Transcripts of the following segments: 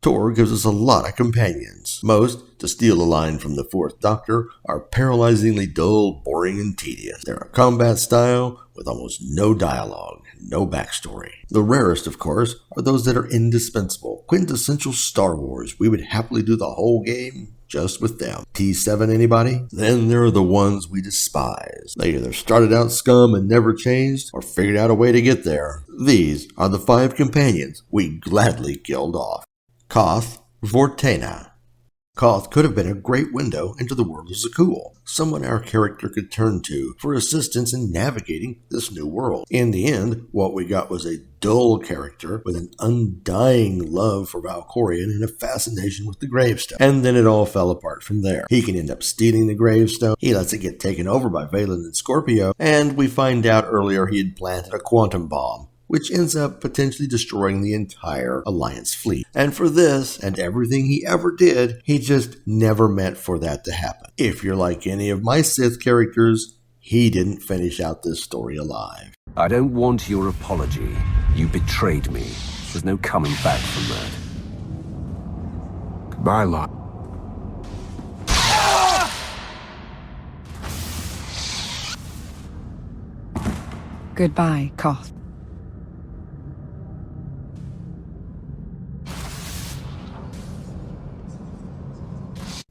SWTOR gives us a lot of companions. Most, to steal a line from the Fourth Doctor, are paralyzingly dull, boring, and tedious. They're a combat style with almost no dialogue, no backstory. The rarest, of course, are those that are indispensable, quintessential Star Wars. We would happily do the whole game just with them. T7 anybody? Then there are the ones we despise. They either started out scum and never changed, or figured out a way to get there. These are the 5 companions we gladly killed off. Koth Votena. Koth could have been a great window into the world of Zakuul, someone our character could turn to for assistance in navigating this new world. In the end, what we got was a dull character with an undying love for Valkorion and a fascination with the gravestone. And then it all fell apart from there. He can end up stealing the gravestone, he lets it get taken over by Valen and Scorpio, and we find out earlier he had planted a quantum bomb, which ends up potentially destroying the entire Alliance fleet. And for this, and everything he ever did, he just never meant for that to happen. If you're like any of my Sith characters, he didn't finish out this story alive. I don't want your apology. You betrayed me. There's no coming back from that. Goodbye, Lot. Goodbye, Koth.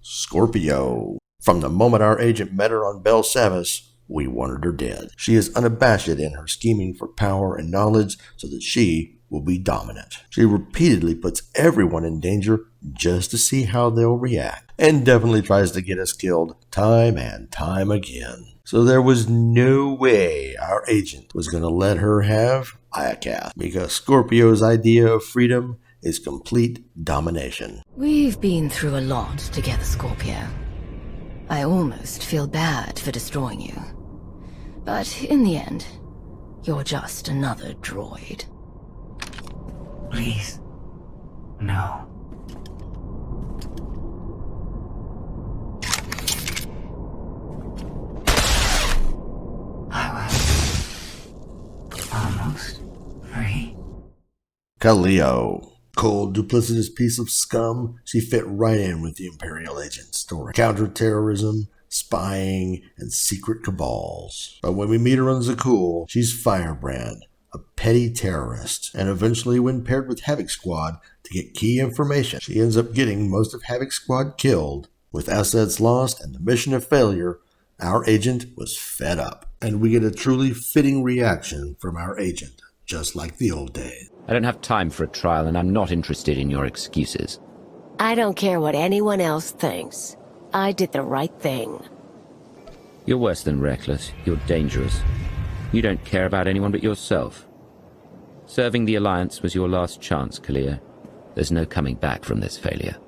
Scorpio. From the moment our agent met her on Bel Savis, we wanted her dead. She is unabashed in her scheming for power and knowledge so that she will be dominant. She repeatedly puts everyone in danger just to see how they'll react, and definitely tries to get us killed time and time again. So there was no way our agent was going to let her have Iakath, because Scorpio's idea of freedom is complete domination. We've been through a lot together, Scorpio. I almost feel bad for destroying you. But in the end, you're just another droid. Please. No. I was almost free. Kaliyo. Cold, duplicitous piece of scum, she fit right in with the Imperial agent story. Counterterrorism, spying, and secret cabals. But when we meet her on Zakuul, she's Firebrand, a petty terrorist. And eventually, when paired with Havoc Squad to get key information, she ends up getting most of Havoc Squad killed. With assets lost and the mission a failure, our agent was fed up. And we get a truly fitting reaction from our agent, just like the old days. I don't have time for a trial, and I'm not interested in your excuses. I don't care what anyone else thinks. I did the right thing. You're worse than reckless. You're dangerous. You don't care about anyone but yourself. Serving the Alliance was your last chance, Kaliyo. There's no coming back from this failure.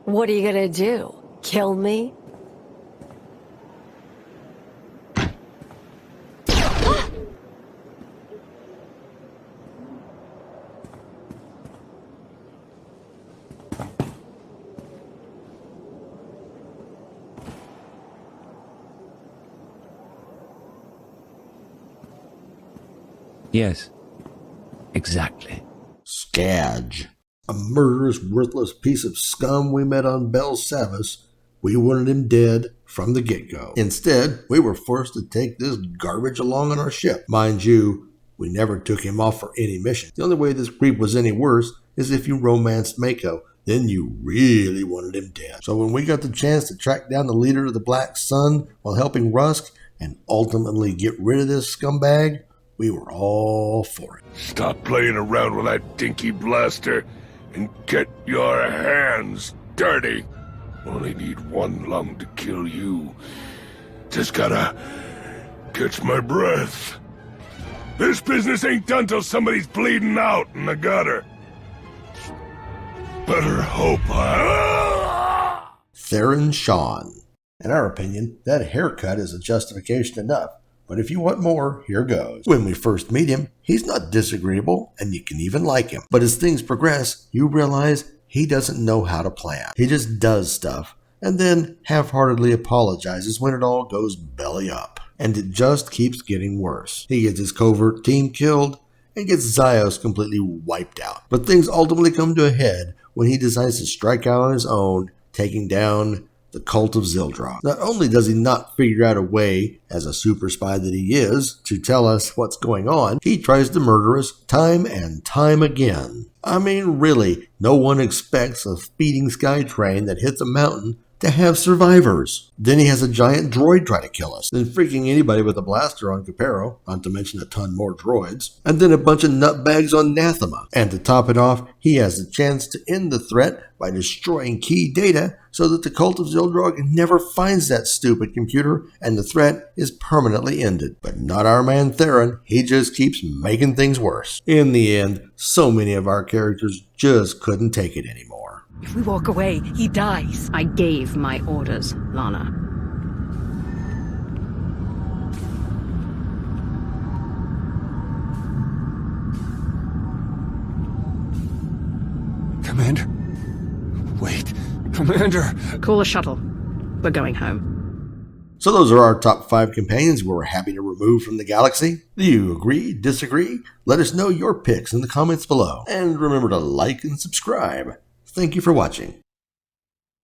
What are you gonna do? Kill me? Yes, exactly. Skadge, a murderous, worthless piece of scum we met on Bel Savis. We wanted him dead from the get-go. Instead, we were forced to take this garbage along on our ship. Mind you, we never took him off for any mission. The only way this creep was any worse is if you romanced Mako. Then you really wanted him dead. So when we got the chance to track down the leader of the Black Sun while helping Rusk and ultimately get rid of this scumbag, we were all for it. Stop playing around with that dinky blaster and get your hands dirty. Only need one lung to kill you. Just gotta catch my breath. This business ain't done till somebody's bleeding out in the gutter. Better hope Theron Shan. In our opinion, that haircut is a justification enough. But if you want more, here goes. When we first meet him, he's not disagreeable, and you can even like him. But as things progress, you realize he doesn't know how to plan. He just does stuff, and then half-heartedly apologizes when it all goes belly up. And it just keeps getting worse. He gets his covert team killed, and gets Zyos completely wiped out. But things ultimately come to a head when he decides to strike out on his own, taking down the cult of Zildrog. Not only does he not figure out a way, as a super spy that he is, to tell us what's going on, he tries to murder us time and time again. I mean, really, no one expects a speeding sky train that hits a mountain to have survivors. Then he has a giant droid try to kill us, then freaking anybody with a blaster on Capero, not to mention a ton more droids, and then a bunch of nutbags on Nathema. And to top it off, he has the chance to end the threat by destroying key data so that the cult of Zildrog never finds that stupid computer and the threat is permanently ended. But not our man Theron, he just keeps making things worse. In the end, so many of our characters just couldn't take it anymore. If we walk away, he dies. I gave my orders, Lana. Commander? Wait, Commander! Call a shuttle. We're going home. So those are our top 5 companions we're happy to remove from the galaxy. Do you agree, disagree? Let us know your picks in the comments below. And remember to like and subscribe. Thank you for watching.